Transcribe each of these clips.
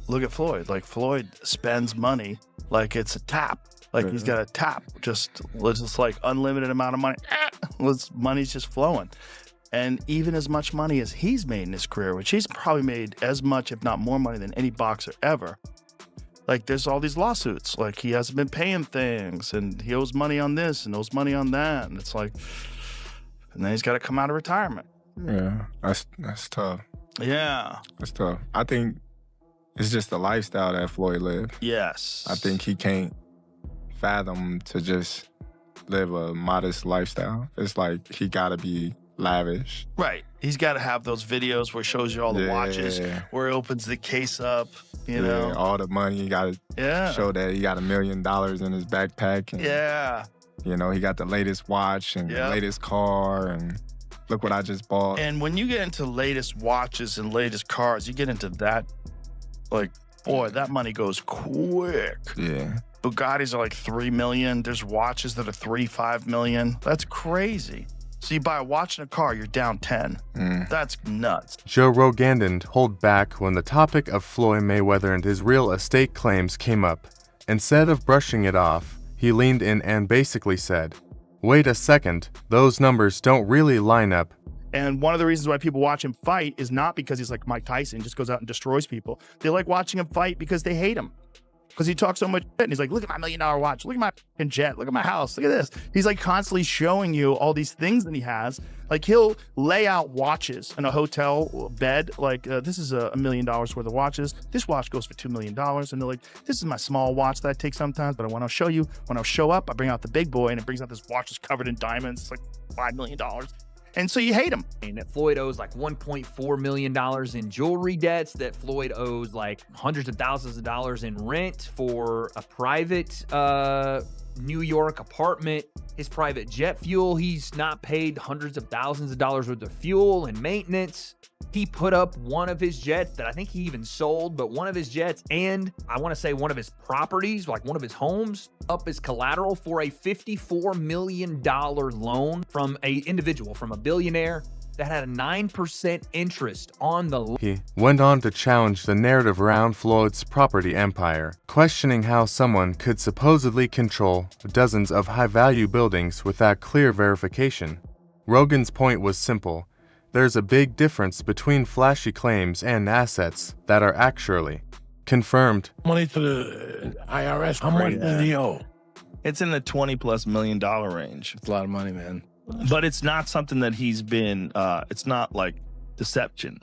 look at Floyd. Like, Floyd spends money like it's a tap. Like, he's got a tap, just like unlimited amount of money. Money's just flowing. And even as much money as he's made in his career, which he's probably made as much, if not more money than any boxer ever. Like, there's all these lawsuits. Like, he hasn't been paying things, and he owes money on this and owes money on that. And it's like, and then he's got to come out of retirement. Yeah, that's tough. Yeah. That's tough. I think it's just the lifestyle that Floyd lived. Yes. I think he can't fathom to just live a modest lifestyle. It's like he gotta be lavish. Right. He's got to have those videos where he shows you all the watches, where he opens the case up, you know. All the money. You gotta show that he got $1 million in his backpack. And, you know, he got the latest watch and the latest car, and look what I just bought. And when you get into latest watches and latest cars, you get into that, like, boy, that money goes quick. Yeah. Bugattis are like $3 million. There's watches that are $3-5 million. That's crazy. So you buy a watch and a car, you're down 10. That's nuts. Joe Rogan didn't hold back when the topic of Floyd Mayweather and his real estate claims came up. Instead of brushing it off, he leaned in and basically said, "Wait a second, those numbers don't really line up." And one of the reasons why people watch him fight is not because he's like Mike Tyson, just goes out and destroys people. They like watching him fight because they hate him. Because he talks so much shit, and he's like, look at my $1 million watch, look at my fucking jet, look at my house, look at this. He's like constantly showing you all these things that he has. Like, he'll lay out watches in a hotel bed, like, this is $1 million worth of watches. This watch goes for $2 million. And they're like, this is my small watch that I take sometimes, but I want to show you, when I show up, I bring out the big boy, and it brings out this watch that's covered in diamonds. It's like $5 million. And so you hate him. And that Floyd owes like $1.4 million in jewelry debts, that Floyd owes like hundreds of thousands of dollars in rent for a private New York apartment. His private jet fuel, he's not paid hundreds of thousands of dollars worth of fuel and maintenance. He put up one of his jets that I think he even sold, but one of his jets, and I want to say one of his properties, like one of his homes, up as collateral for a $54 million loan from an individual, from a billionaire that had a 9% interest on the loan. He went on to challenge the narrative around Floyd's property empire, questioning how someone could supposedly control dozens of high-value buildings without clear verification. Rogan's point was simple. There's a big difference between flashy claims and assets that are actually confirmed. Money to the IRS. How much does he owe? It's in the $20+ million range. It's a lot of money, man. But it's not something that he's been, it's not like deception.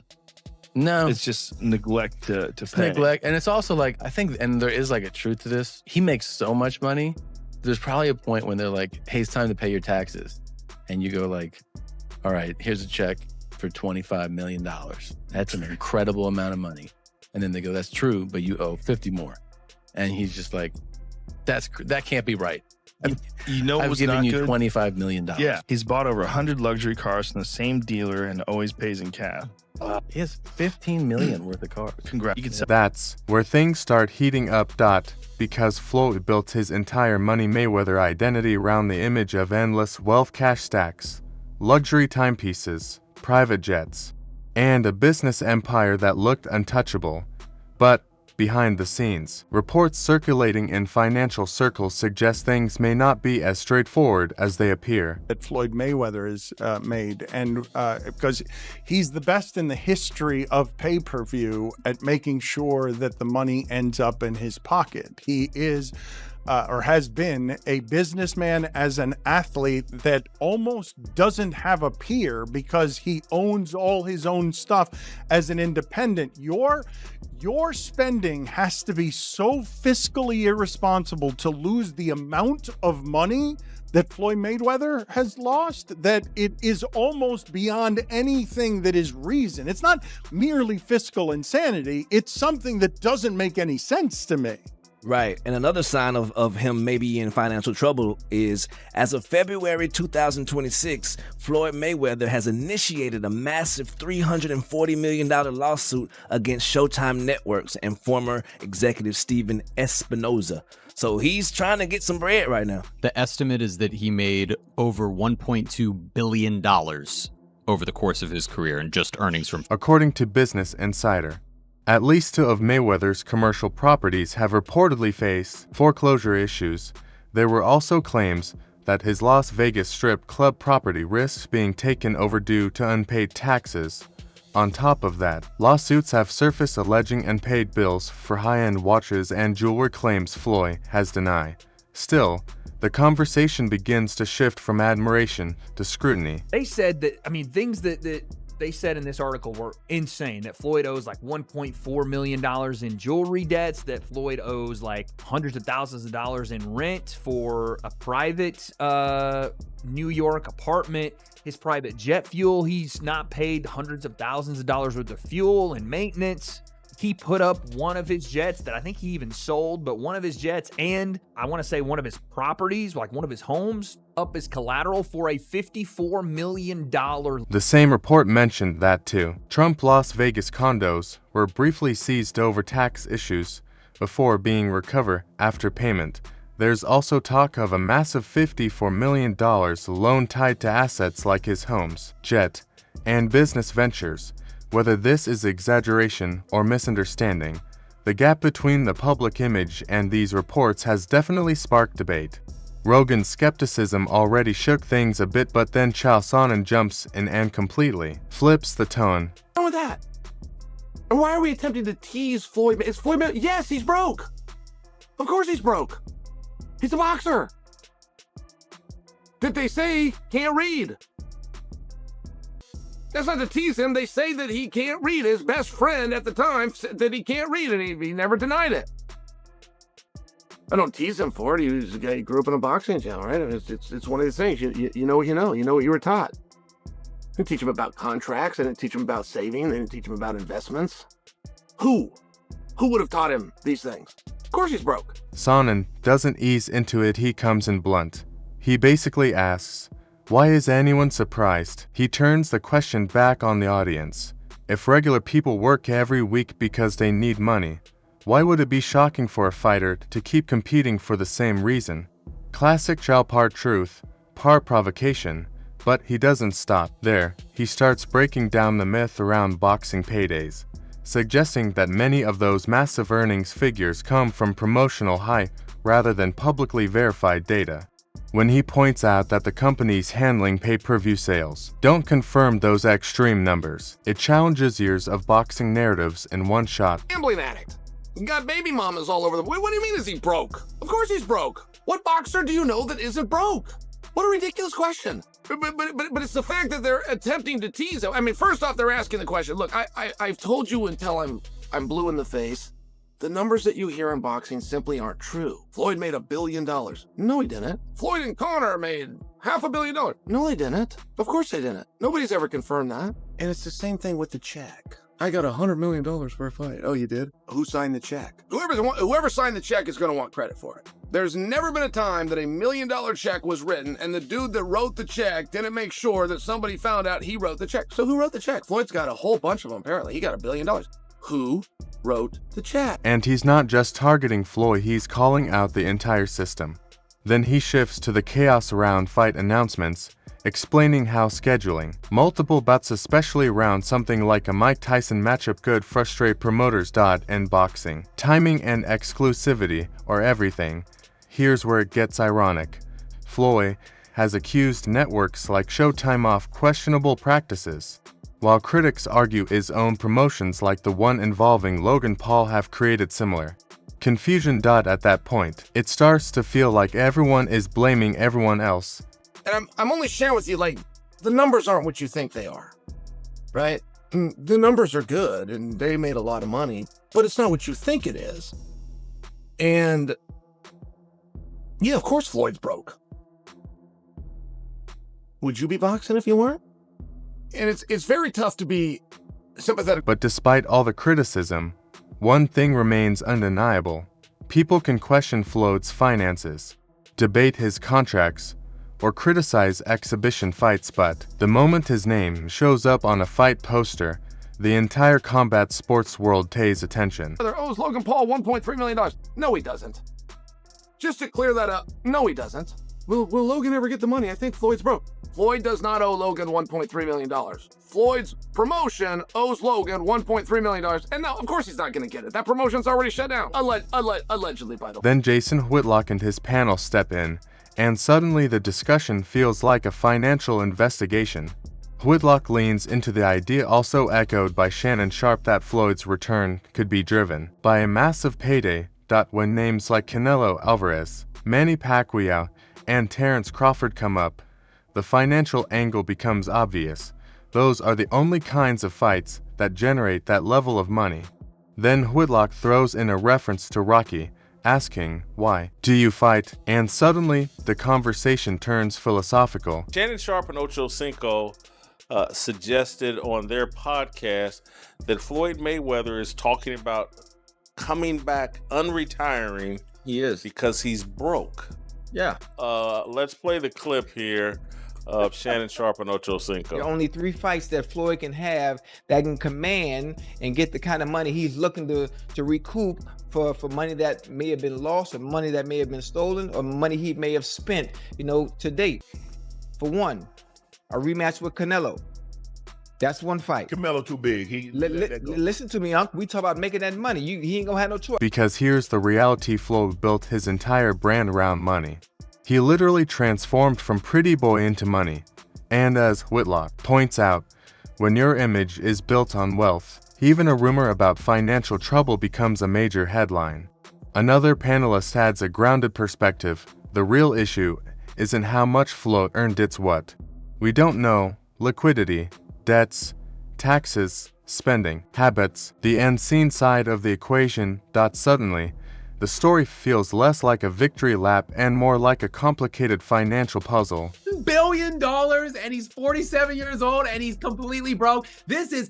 No. It's just neglect to pay. Neglect. And it's also like, I think, and there is like a truth to this. He makes so much money. There's probably a point when they're like, hey, it's time to pay your taxes. And you go like, all right, here's a check for $25 million. That's an incredible amount of money. And then they go, that's true, but you owe 50 more. And he's just like, that can't be right. You know, I've given you $25 million. Yeah, he's bought over 100 luxury cars from the same dealer and always pays in cash. He has $15 million worth of cars. Congrats. You can say That's where things start heating up. Because Floyd built his entire Money Mayweather identity around the image of endless wealth, cash stacks, luxury timepieces, private jets, and a business empire that looked untouchable. But behind the scenes, reports circulating in financial circles suggest things may not be as straightforward as they appear. That Floyd Mayweather is made, and because he's the best in the history of pay-per-view at making sure that the money ends up in his pocket. He is or has been a businessman as an athlete that almost doesn't have a peer because he owns all his own stuff as an independent. Your spending has to be so fiscally irresponsible to lose the amount of money that Floyd Mayweather has lost, that it is almost beyond anything that is reason. It's not merely fiscal insanity. It's something that doesn't make any sense to me. Right. And another sign of him maybe in financial trouble is, as of February 2026, Floyd Mayweather has initiated a massive $340 million lawsuit against Showtime Networks and former executive Steven Espinoza. So he's trying to get some bread right now. The estimate is that he made over $1.2 billion over the course of his career in just earnings from... According to Business Insider, At least 2 of Mayweather's commercial properties have reportedly faced foreclosure issues. There were also claims that his Las Vegas Strip club property risks being taken over due to unpaid taxes. On top of that, lawsuits have surfaced alleging unpaid bills for high-end watches and jewelry claims Floyd has denied. Still, the conversation begins to shift from admiration to scrutiny. They said that, I mean, things that they said in this article were insane. That Floyd owes like $1.4 million in jewelry debts, that Floyd owes like hundreds of thousands of dollars in rent for a private New York apartment. His private jet fuel, he's not paid hundreds of thousands of dollars worth of fuel and maintenance. He put up one of his jets that I think he even sold, but one of his jets and I want to say one of his properties, like one of his homes, up as collateral for a $54 million. The same report mentioned that too. Trump Las Vegas condos were briefly seized over tax issues before being recovered after payment. There's also talk of a massive $54 million loan tied to assets like his homes, jet, and business ventures. Whether this is exaggeration or misunderstanding, the gap between the public image and these reports has definitely sparked debate. Rogan's skepticism already shook things a bit, but then Sonnen jumps in and completely flips the tone. What's wrong with that? And why are we attempting to tease Floyd? Is Floyd Mayweather? Yes, he's broke. Of course he's broke. He's a boxer. Did they say can't read? That's not to tease him. They say that he can't read. His best friend at the time said that he can't read, and he never denied it. I don't tease him for it. He was a guy who grew up in a boxing gym, right? It's one of these things. You know what you know. You know what you were taught. I didn't teach him about contracts. I didn't teach him about saving. I didn't teach him about investments. Who would have taught him these things? Of course he's broke. Sonnen doesn't ease into it. He comes in blunt. He basically asks, why is anyone surprised? He turns the question back on the audience. If regular people work every week because they need money, why would it be shocking for a fighter to keep competing for the same reason? Classic Chow part truth, part provocation, but he doesn't stop there. He starts breaking down the myth around boxing paydays, suggesting that many of those massive earnings figures come from promotional hype rather than publicly verified data. When he points out that the companies handling pay-per-view sales don't confirm those extreme numbers, it challenges years of boxing narratives in one shot. Gambling addict. He's got baby mamas all over the... What do you mean is he broke? Of course he's broke. What boxer do you know that isn't broke? What a ridiculous question. But it's the fact that they're attempting to tease him. I mean, first off, they're asking the question. Look, I've told you until I'm blue in the face. The numbers that you hear in boxing simply aren't true. Floyd made $1 billion. No, he didn't. Floyd and Conor made $500 million. No, they didn't. Of course they didn't. Nobody's ever confirmed that. And it's the same thing with the check. I got $100 million for a fight. Oh, you did? Who signed the check? Whoever signed the check is going to want credit for it. There's never been a time that $1 million check was written and the dude that wrote the check didn't make sure that somebody found out he wrote the check. So who wrote the check? Floyd's got a whole bunch of them, apparently. He got $1 billion. Who wrote the check? And he's not just targeting Floyd, he's calling out the entire system. Then he shifts to the chaos around fight announcements, explaining how scheduling multiple bouts, especially around something like a Mike Tyson matchup, could frustrate promoters. In boxing, timing and exclusivity are everything. Here's where it gets ironic. Floyd has accused networks like Showtime of questionable practices, while critics argue his own promotions like the one involving Logan Paul have created similar confusion. At that point, it starts to feel like everyone is blaming everyone else. And I'm only sharing with you, like, the numbers aren't what you think they are, right? The numbers are good and they made a lot of money, but it's not what you think it is. And yeah, of course Floyd's broke. Would you be boxing if you weren't? And it's very tough to be sympathetic. But despite all the criticism, one thing remains undeniable. People can question Floyd's finances, debate his contracts, or criticize exhibition fights, but the moment his name shows up on a fight poster, the entire combat sports world pays attention. Owes Logan Paul $1.3 million. No, he doesn't. Just to clear that up, no, he doesn't. Will Logan ever get the money? I think Floyd's broke. Floyd does not owe Logan $1.3 million. Floyd's promotion owes Logan $1.3 million. And now, of course, he's not going to get it. That promotion's already shut down. Allegedly, by the way. Then Jason Whitlock and his panel step in, and suddenly the discussion feels like a financial investigation. Whitlock leans into the idea also echoed by Shannon Sharpe that Floyd's return could be driven by a massive payday. When names like Canelo Alvarez, Manny Pacquiao, and Terrence Crawford come up, the financial angle becomes obvious. Those are the only kinds of fights that generate that level of money. Then Whitlock throws in a reference to Rocky, asking, "Why do you fight?" And suddenly, the conversation turns philosophical. Shannon Sharpe and Ocho Cinco suggested on their podcast that Floyd Mayweather is talking about coming back, unretiring. He is. Because he's broke. Yeah. Let's play the clip here of Shannon Sharpe and Ocho Cinco. There are only 3 fights that Floyd can have that can command and get the kind of money he's looking to recoup for money that may have been lost, or money that may have been stolen, or money he may have spent, to date. For one, a rematch with Canelo. That's one fight. Canelo too big. Listen to me, Unc. We talk about making that money. He ain't gonna have no choice. Because here's the reality: Floyd built his entire brand around money. He literally transformed from pretty boy into money. And as Whitlock points out, when your image is built on wealth, even a rumor about financial trouble becomes a major headline. Another panelist adds a grounded perspective. The real issue isn't how much Floyd earned, it's what we don't know: liquidity, debts, taxes, spending habits, the unseen side of the equation. Suddenly, the story feels less like a victory lap and more like a complicated financial puzzle. $1 billion, and he's 47 years old, and he's completely broke.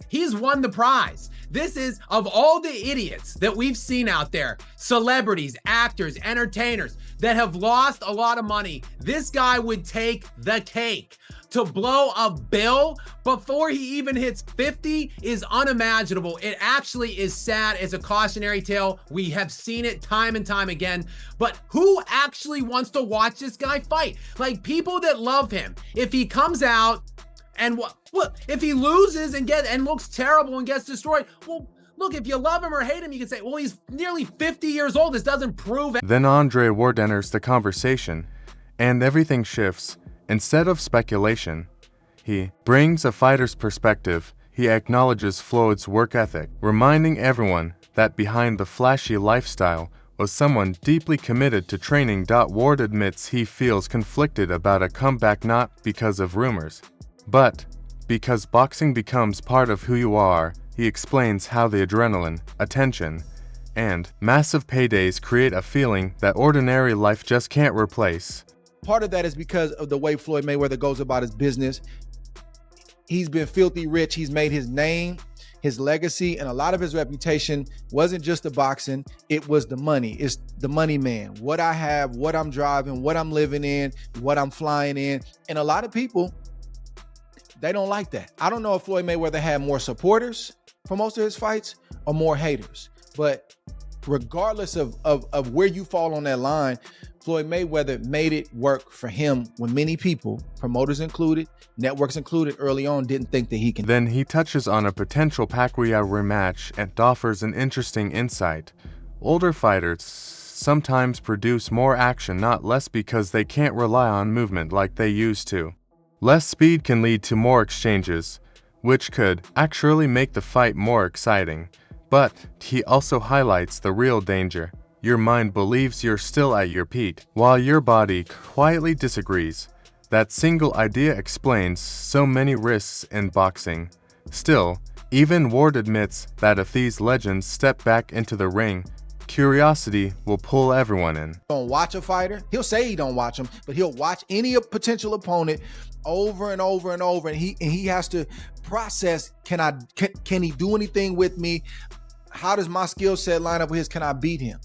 He's won the prize. This is, of all the idiots that we've seen out there, celebrities, actors, entertainers that have lost a lot of money, this guy would take the cake. To blow a bill before he even hits 50 is unimaginable. It actually is sad. It's a cautionary tale. We have seen it time and time again. But who actually wants to watch this guy fight? Like, people that love him. If he comes out and if he loses and looks terrible and gets destroyed, well, look, if you love him or hate him, you can say, well, he's nearly 50 years old. This doesn't prove it. Then Andre Ward enters the conversation, and everything shifts. Instead of speculation, he brings a fighter's perspective. He acknowledges Floyd's work ethic, reminding everyone that behind the flashy lifestyle was someone deeply committed to training. Ward admits he feels conflicted about a comeback, not because of rumors, but because boxing becomes part of who you are. He explains how the adrenaline, attention, and massive paydays create a feeling that ordinary life just can't replace. Part of that is because of the way Floyd Mayweather goes about his business. He's been filthy rich. He's made his name, his legacy, and a lot of his reputation wasn't just the boxing, it was the money. It's the money man. What I have, what I'm driving, what I'm living in, what I'm flying in. And a lot of people, they don't like that. I don't know if Floyd Mayweather had more supporters for most of his fights or more haters. But regardless of where you fall on that line, Floyd Mayweather made it work for him when many people, promoters included, networks included, early on didn't think that he can. Then he touches on a potential Pacquiao rematch and offers an interesting insight. Older fighters sometimes produce more action, not less, because they can't rely on movement like they used to. Less speed can lead to more exchanges, which could actually make the fight more exciting. But he also highlights the real danger. Your mind believes you're still at your peak, while your body quietly disagrees. That single idea explains so many risks in boxing. Still, even Ward admits that if these legends step back into the ring, curiosity will pull everyone in. Don't watch a fighter. He'll say he don't watch him, but he'll watch any potential opponent over and over and over, and he has to process, can he do anything with me? How does my skill set line up with his? Can I beat him?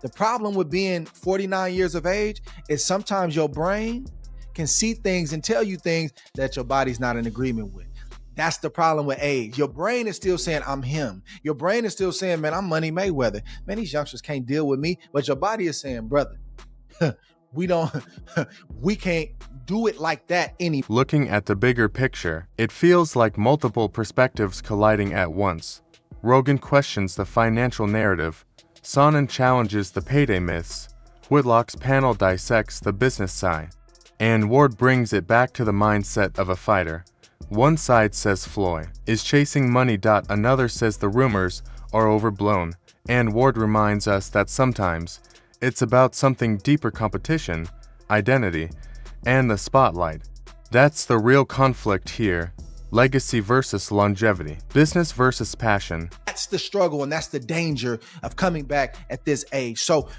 The problem with being 49 years of age is sometimes your brain can see things and tell you things that your body's not in agreement with. That's the problem with age. Your brain is still saying, I'm him. Your brain is still saying, man, I'm Money Mayweather. Man, these youngsters can't deal with me. But your body is saying, brother, we can't do it like that anymore. Looking at the bigger picture, it feels like multiple perspectives colliding at once. Rogan questions the financial narrative, Sonnen challenges the payday myths, Whitlock's panel dissects the business side, and Ward brings it back to the mindset of a fighter. One side says Floyd is chasing money. Another says the rumors are overblown, and Ward reminds us that sometimes it's about something deeper: competition, identity, and the spotlight. That's the real conflict here. Legacy versus longevity. Business versus passion. That's the struggle, and that's the danger of coming back at this age. So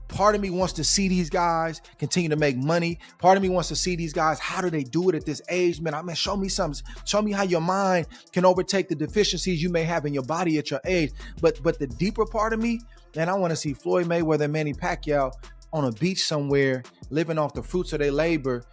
part of me wants to see these guys continue to make money. Part of me wants to see these guys, how do they do it at this age? Man, show me something. Show me how your mind can overtake the deficiencies you may have in your body at your age. But the deeper part of me, man, I want to see Floyd Mayweather and Manny Pacquiao on a beach somewhere, living off the fruits of their labor,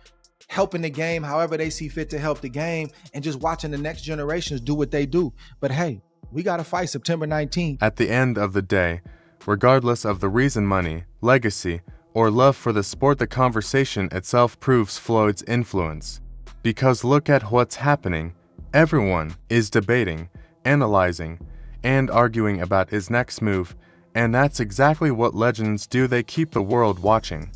helping the game however they see fit to help the game, and just watching the next generations do what they do. But hey, we got to fight September 19th. At the end of the day, regardless of the reason, money, legacy, or love for the sport, the conversation itself proves Floyd's influence. Because look at what's happening. Everyone is debating, analyzing, and arguing about his next move, and that's exactly what legends do. They keep the world watching.